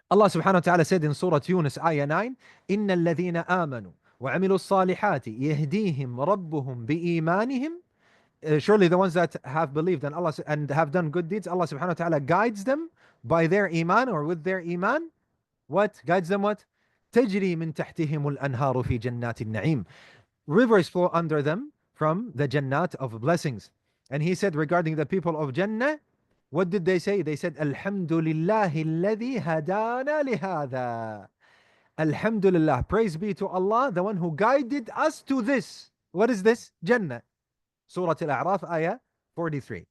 Allah subhanahu wa ta'ala said in Surah Yunus, ayah 9, إِنَّ الَّذِينَ آمَنُوا وَعَمِلُوا الصَّالِحَاتِ يَهْدِيهِمْ رَبُّهُمْ بِإِيمَانِهِمْ. Surely the ones that have believed and Allah and have done good deeds, Allah subhanahu wa ta'ala guides them by their iman, or with their iman. What? Guides them what? تَجْرِي مِن تَحْتِهِمُ الْأَنْهَارُ فِي جَنَّاتِ النَّعِيمِ. Rivers flow under them from the jannat of blessings. And he said regarding the people of Jannah, what did they say? They said, Alhamdulillahi alladhi hadana lihada. Alhamdulillah, praise be to Allah, the one who guided us to this. What is this? Jannah. Surah Al-A'raf, ayah 43.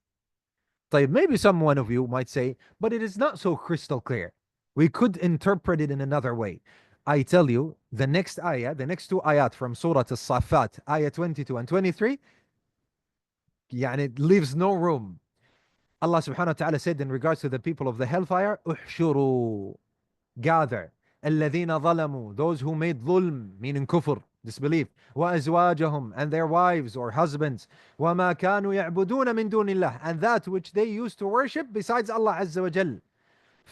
طيب, maybe some one of you might say, but it is not so crystal clear. We could interpret it in another way. I tell you, the next ayah, the next two ayat from Surah As-Safat, ayah 22 and 23, يعني it leaves no room. Allah subhanahu wa ta'ala said in regards to the people of the hellfire, احشروا, gather, الذين ظلموا, those who made ظلم, meaning kufr, disbelief, وأزواجهم, and their wives or husbands, وما كانوا يعبدون من دون الله, and that which they used to worship besides Allah Azza wa Jal.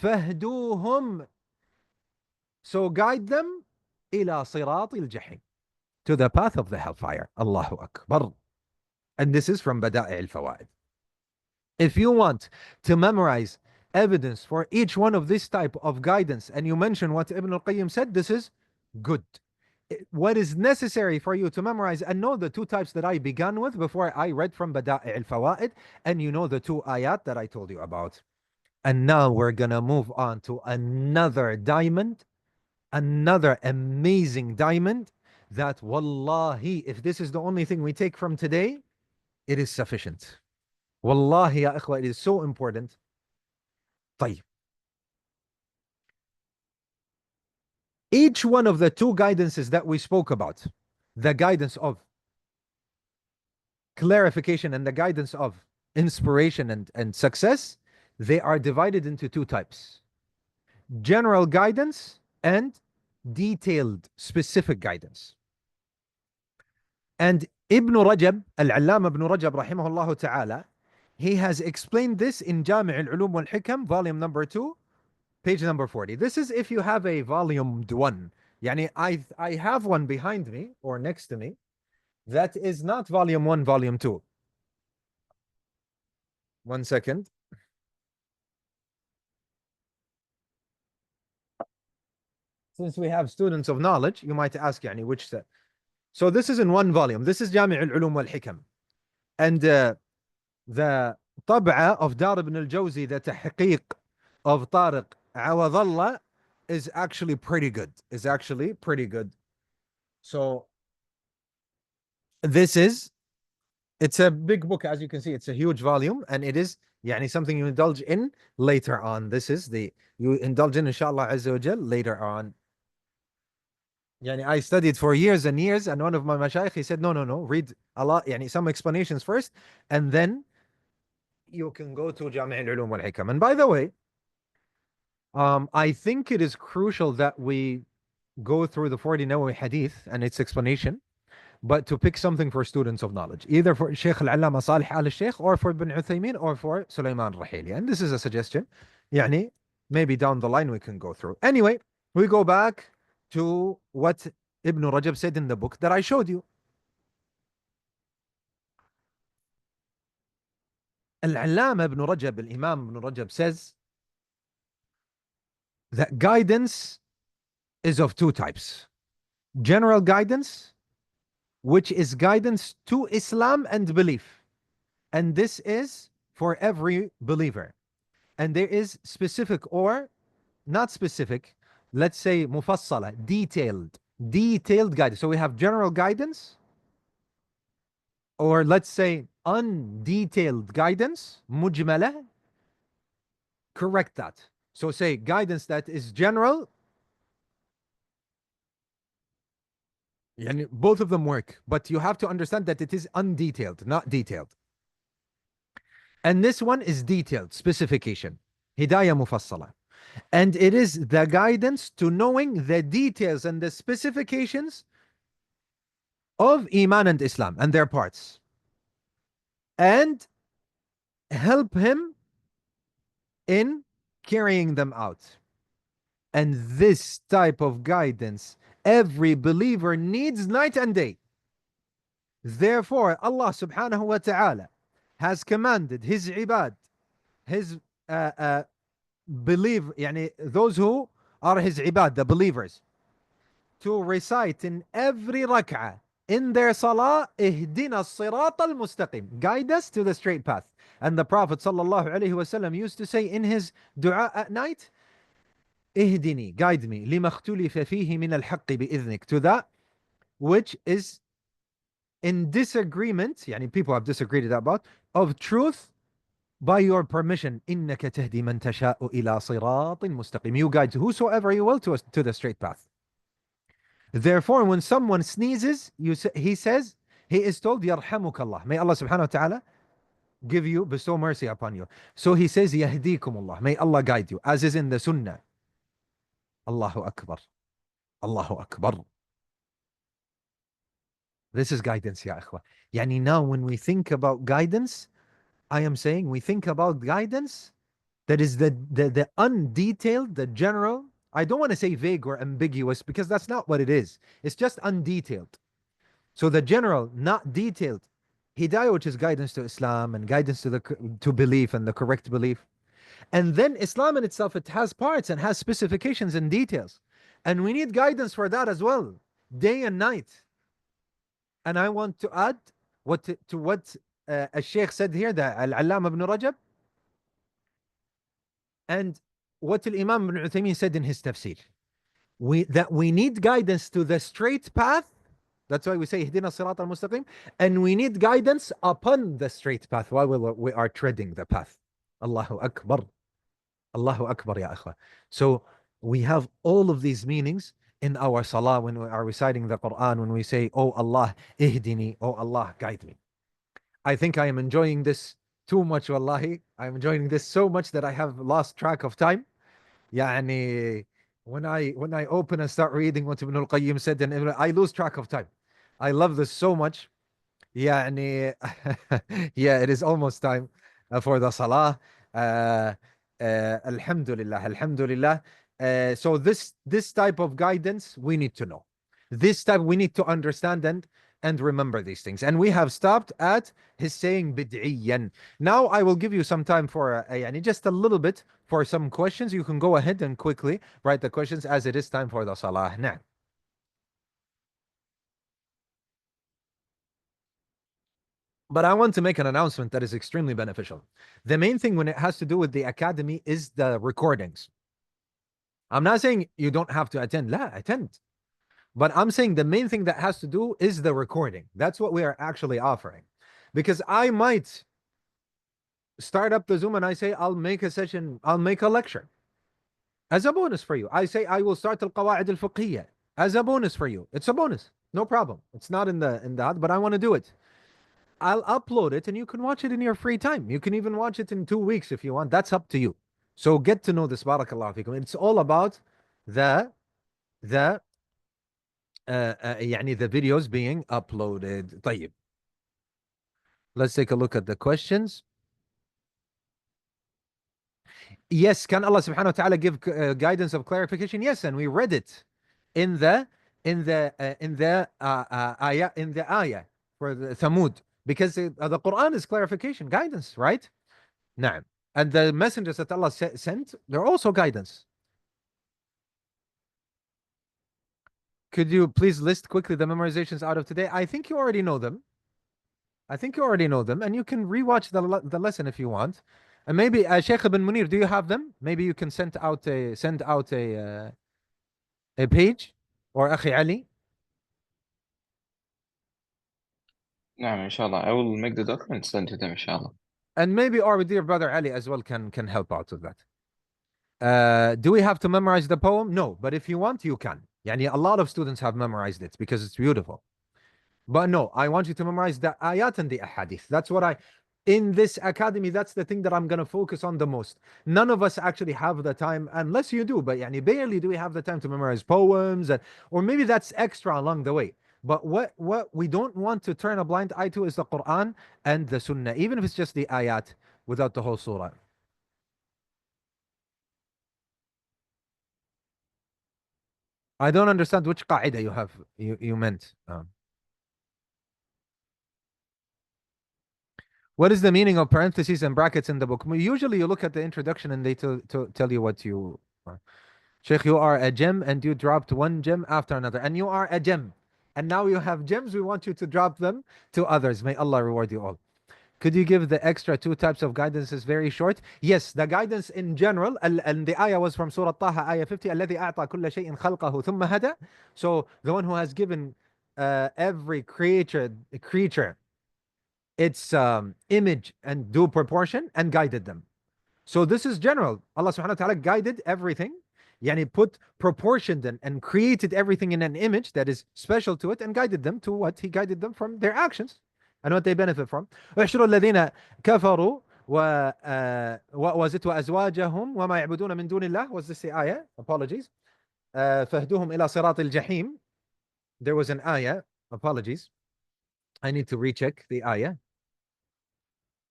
فاهدوهم, so guide them, إلى صراط الجحيم, to the path of the hellfire. Allahu Akbar. And this is from Bada'i al-Fawaid. If you want to memorize evidence for each one of this type of guidance, and you mention what Ibn al-Qayyim said, this is good. What is necessary for you to memorize and know the two types that I began with before I read from Bada'i al-Fawaid, and you know the two ayat that I told you about. And now we're gonna move on to another diamond, another amazing diamond that, wallahi, if this is the only thing we take from today, it is sufficient. Wallahi, ya ikhwa, it is so important. طيب. Each one of the two guidances that we spoke about, the guidance of clarification and the guidance of inspiration and success, they are divided into two types: general guidance and detailed, specific guidance. And Ibn Rajab, Al-Allama Ibn Rajab, rahimahullah ta'ala, he has explained this in Jami' al-Ulum wal-Hikam, volume number 2, page number 40. This is if you have a volume 1. Yani I have one behind me or next to me that is not volume 1, volume 2. 1 second. Since we have students of knowledge, you might ask, yani, which set? So this is in one volume. This is Jami' al-Ulum wal-Hikam. And the طبعة of Dar ibn al-Jawzi, the tahqiq of Tariq Awadallah, is actually pretty good. So this is, it's a big book, as you can see. It's a huge volume, and it is يعني something you indulge in later on. This is you indulge in, inshallah Azza wa Jal, later on. Yani I studied for years and years, and one of my mashayikh, he said, no, read a lot, yani some explanations first, and then you can go to Jami' al-Ulum wal-Hikam. And by the way, I think it is crucial that we go through the 40 Nawawi hadith and its explanation, but to pick something for students of knowledge, either for Shaykh al-Allama Salih al-Shaykh, or for Ibn Uthaymin, or for Sulaiman Rahili. And this is a suggestion. Yani, maybe down the line we can go through. Anyway, we go back to what Ibn Rajab said in the book that I showed you. Al-Allama Ibn Rajab, Al-Imam Ibn Rajab, says that guidance is of two types: general guidance, which is guidance to Islam and belief, and this is for every believer. And there is specific or not specific, let's say mufassala, detailed guidance. So we have general guidance, or let's say undetailed guidance, mujmala. Correct that. So say guidance that is general. Yani both of them work, but you have to understand that it is undetailed, not detailed. And this one is detailed, specification, hidayah mufassala. And it is the guidance to knowing the details and the specifications of Iman and Islam and their parts, and help him in carrying them out. And this type of guidance every believer needs night and day. Therefore, Allah subhanahu wa ta'ala has commanded his ibad, his yani those who are his ibad, the believers, to recite in every rak'ah in their salah, ihdina as-sirat al-mustaqim, guide us to the straight path. And the Prophet sallallahu alaihi wasallam used to say in his dua at night, ihdini, guide me, lima اختلف فيه من الحق بإذنك, to that which is in disagreement, yani people have disagreed about, of truth by your permission. إنك تهدي من تشاء إلى صراط مستقيم. You guide whosoever you will to the straight path. Therefore, when someone sneezes, he says, he is told, يرحمك الله. May Allah subhanahu wa ta'ala give you, bestow mercy upon you. So he says, يهديكم الله. May Allah guide you, as is in the Sunnah. Allahu Akbar. Allahu Akbar. This is guidance, ya ikhwa. Yani now when we think about guidance, I am saying we think about guidance that is the undetailed, the general. I don't want to say vague or ambiguous because that's not what it is. It's just undetailed. So the general, not detailed, hidayah, which is guidance to Islam and guidance to belief and the correct belief. And then Islam in itself, it has parts and has specifications and details. And we need guidance for that as well, day and night. And I want to add what a Sheikh said here, the Al-Allama ibn Rajab, and what Imam ibn Uthaymeen said in his tafsir. That we need guidance to the straight path. That's why we say Ihdina Sirat al-Mustaqim. And we need guidance upon the straight path while we are treading the path. Allahu Akbar. Allahu Akbar, ya ikhwa. So we have all of these meanings in our salah when we are reciting the Quran, when we say, oh Allah, ihdini, oh Allah, guide me. I think I am enjoying this too much, wallahi. I'm enjoying this so much that I have lost track of time. Yani, when I open and start reading what Ibn al-Qayyim said, and I lose track of time. I love this so much. Yani, yeah, it is almost time for the salah. Alhamdulillah, alhamdulillah. So this type of guidance we need to know. This type we need to understand and remember these things. And we have stopped at his saying bid'iyan. Now I will give you some time for just a little bit for some questions. You can go ahead and quickly write the questions as it is time for the salah now. But I want to make an announcement that is extremely beneficial. The main thing when it has to do with the academy is the recordings. I'm not saying you don't have to attend. La, attend. But I'm saying the main thing that has to do is the recording. That's what we are actually offering. Because I might start up the Zoom and I say, I'll make a session, I'll make a lecture as a bonus for you. I say, I will start al-Qawa'id al-Fiqhiyya as a bonus for you. It's a bonus. No problem. It's not in the but I want to do it. I'll upload it and you can watch it in your free time. You can even watch it in 2 weeks if you want. That's up to you. So get to know this, barakallahu fikum. It's all about the videos being uploaded. طيب. Let's take a look at the questions. Yes, can Allah subhanahu wa ta'ala give guidance of clarification? Yes, and we read it in the ayah for the Thamud. Because the Quran is clarification, guidance, right? Na'am. And the messengers that Allah sent, they're also guidance. Could you please list quickly the memorizations out of today? I think you already know them. And you can rewatch the lesson if you want. And maybe Sheikh Ibn Munir, do you have them? Maybe you can send out a page, or Akhi Ali. نعم إن شاء الله. I will make the document, send to them إن شاء الله. And maybe our dear brother Ali as well can help out with that. Do we have to memorize the poem? No, but if you want, you can. Yani a lot of students have memorized it because it's beautiful. But no, I want you to memorize the ayat and the ahadith. That's what in this academy, that's the thing that I'm going to focus on the most. None of us actually have the time, unless you do, but yani barely do we have the time to memorize poems, or maybe that's extra along the way. But what we don't want to turn a blind eye to is the Quran and the Sunnah, even if it's just the ayat without the whole surah. I don't understand which qa'idah you meant. What is the meaning of parentheses and brackets in the book? Usually you look at the introduction and they tell you what you are. Sheikh, you are a gem and you dropped one gem after another. And you are a gem. And now you have gems. We want you to drop them to others. May Allah reward you all. Could you give the extra two types of guidance? Is very short. Yes, the guidance in general, and the ayah was from Surah Taha, ayah 50, الذي أعطى كل شيء خلقه ثم هدى. So the one who has given every creature its image and due proportion and guided them. So this is general. Allah subhanahu wa ta'ala guided everything. Yani put proportioned and created everything in an image that is special to it and guided them to what? He guided them from their actions and what they benefit from. احشروا الذين كفروا was it وأزواجهم وما يعبدون من دون الله? Was this the ayah? Apologies. فاهدوهم إلى صراط الجحيم. There was an ayah. Apologies. I need to recheck the ayah.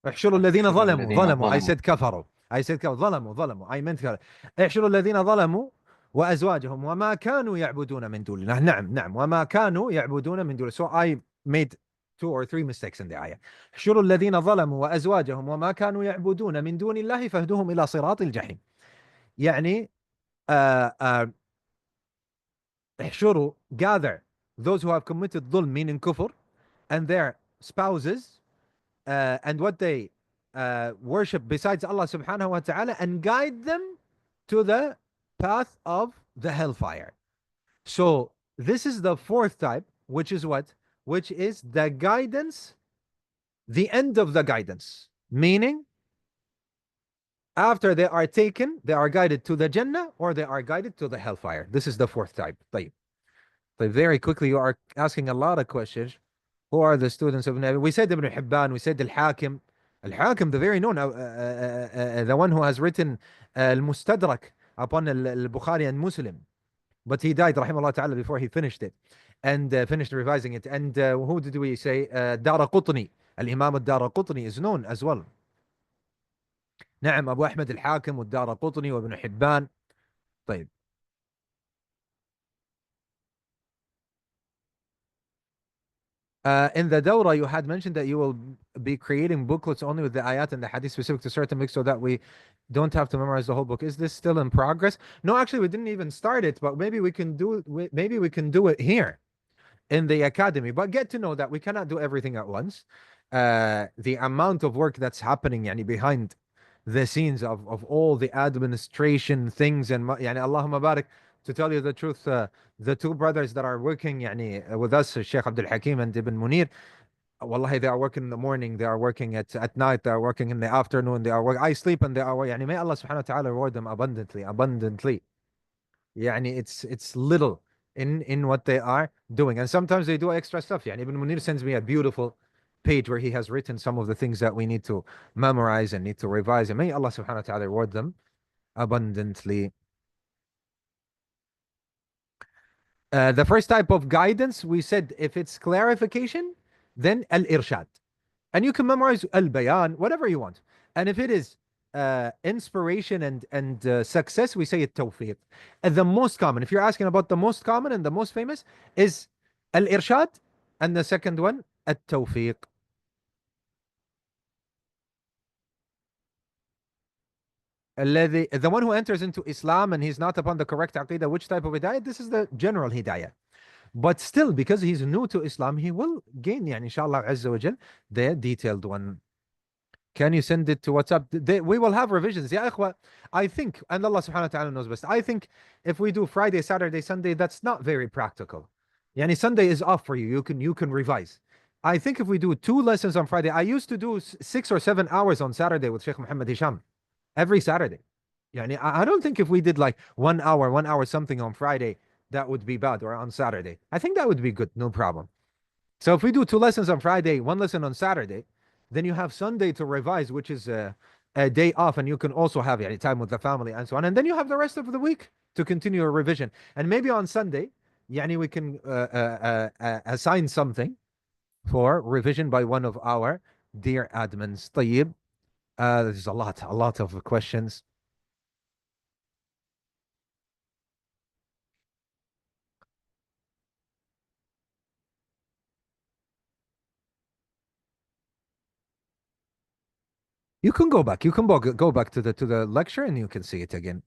احشروا الذين ظلموا. I said كفروا. ظلموا. I meant كفروا. احشروا الذين ظلموا وأزواجهم وما كانوا يعبدون من دون الله. نعم وما كانوا يعبدون من دون الله. So I made 2 or 3 mistakes in the ayah. احشروا الذين ظلموا وأزواجهم وما كانوا يعبدون من دون الله فاهدوهم إلى صراط الجحيم. يعني احشروا, gather those who have committed dhulm, meaning kufr, and their spouses and what they worship besides Allah subhanahu wa ta'ala, and guide them to the path of the hellfire. So this is the fourth type, which is what? Which is the guidance, the end of the guidance. Meaning, after they are taken, they are guided to the Jannah or they are guided to the hellfire. This is the fourth type. But very quickly, you are asking a lot of questions. Who are the students of Nabi? We said Ibn Hibban, we said Al-Hakim. Al-Hakim, the very known, the one who has written Al-Mustadrak upon Al-Bukhari and Muslim. But he died, rahimahullah ta'ala, before he finished it and finished revising it. And who did we say? Daraqutni. Al-Imam al-Daraqutni is known as well. نعم أبو أحمد الحاكم والدارقطني وابن حبان. طيب. In the Dawra, you had mentioned that you will be creating booklets only with the ayat and the hadith specific to certain books so that we don't have to memorize the whole book. Is this still in progress? No, actually, we didn't even start it, but maybe we can do it here in the academy. But get to know that we cannot do everything at once. The amount of work that's happening behind the scenes of all the administration things and Allahumma barak. To tell you the truth, the two brothers that are working with us, Sheikh Abdul Hakim and Ibn Munir, wallahi, they are working in the morning, they are working at night, they are working in the afternoon, I sleep and they are working. May Allah subhanahu wa ta'ala reward them abundantly. It's little in what they are doing. And sometimes they do extra stuff. Ibn Munir sends me a beautiful page where he has written some of the things that we need to memorize and need to revise. And may Allah subhanahu wa ta'ala reward them abundantly. The first type of guidance, we said if it's clarification, then al-irshad. And you can memorize al-bayan, whatever you want. And if it is inspiration and success, we say it-tawfiq. And the most common, if you're asking about the most common and the most famous, is al-irshad. And the second one, at-tawfiq. The one who enters into Islam and he's not upon the correct aqidah, which type of hidayah? This is the general hidayah. But still, because he's new to Islam, he will gain, inshallah azza wa jal, the detailed one. Can you send it to WhatsApp? We will have revisions. Ya ikhwa, I think, and Allah subhanahu wa ta'ala knows best, I think if we do Friday, Saturday, Sunday, that's not very practical. Sunday is off for you. You can revise. I think if we do 2 lessons on Friday, I used to do 6 or 7 hours on Saturday with Sheikh Muhammad Hisham. Every Saturday. I don't think if we did like 1 hour something on Friday, that would be bad, or on Saturday. I think that would be good, no problem. So if we do 2 lessons on Friday, 1 lesson on Saturday, then you have Sunday to revise, which is a day off, and you can also have time with the family and so on. And then you have the rest of the week to continue a revision. And maybe on Sunday, we can assign something for revision by one of our dear admins. Tayyib. There's a lot of questions. You can go back. You can go back to the lecture and you can see it again.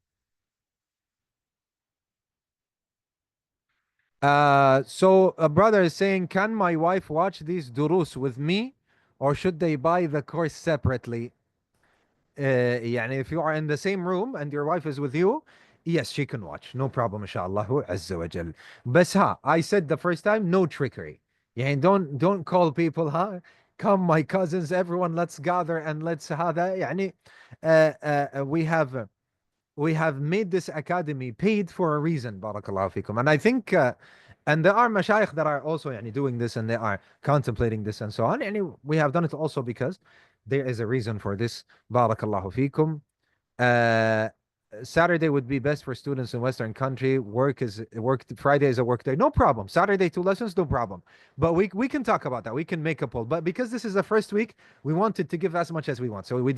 So a brother is saying, can my wife watch these durus with me, or should they buy the course separately? يعني if you are in the same room and your wife is with you, yes, she can watch. No problem, inshallah azza wa jal. بس I said the first time, no trickery. يعني don't call people, come my cousins, everyone, let's gather and let's هذا. يعني we have made this academy paid for a reason, barakallahu fikum. And I think and there are mashayikh that are also يعني doing this and they are contemplating this and so on. And we have done it also because there is a reason for this, barakallahu fikum. Uh, Saturday would be best for students in Western country. Friday is a work day. No problem. Saturday 2 lessons, no problem. But we can talk about that. We can make a poll. But because this is the first week, we wanted to give as much as we want. So we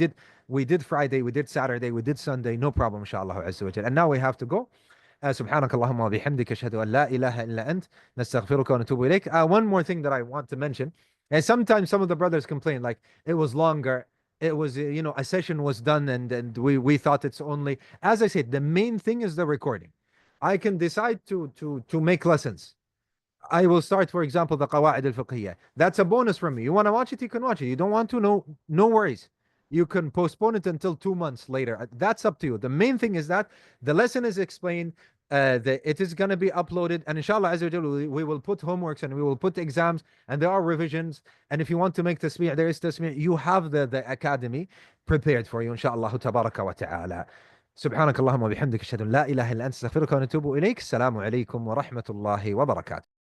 did Friday, we did Saturday, we did Sunday. No problem, inshallah azza wa jal. And now we have to go. سبحانك اللهم وبحمدك أشهد أن لا إله إلا أنت نستغفرك ونتوب إليك. One more thing that I want to mention, and sometimes some of the brothers complain like it was longer, it was a session was done and we thought it's only, as I said, the main thing is the recording. I can decide to make lessons. I will start, for example, the Qawaid al-Fiqhiyya. That's a bonus from me. You want to watch it, you can watch it. You don't want to, no worries. You can postpone it until 2 months later. That's up to you. The main thing is that the lesson is explained, it is going to be uploaded, and inshallah azza wa jalla, we will put homeworks and we will put exams, and there are revisions. And if you want to make tasbih, there is tasbih. You have the academy prepared for you, inshallah tabaraka wa ta'ala. سبحانك اللهم وبحمدك اشهد ان لا اله الا انت استغفرك ونتوب اليك. السلام عليكم ورحمه الله وبركاته.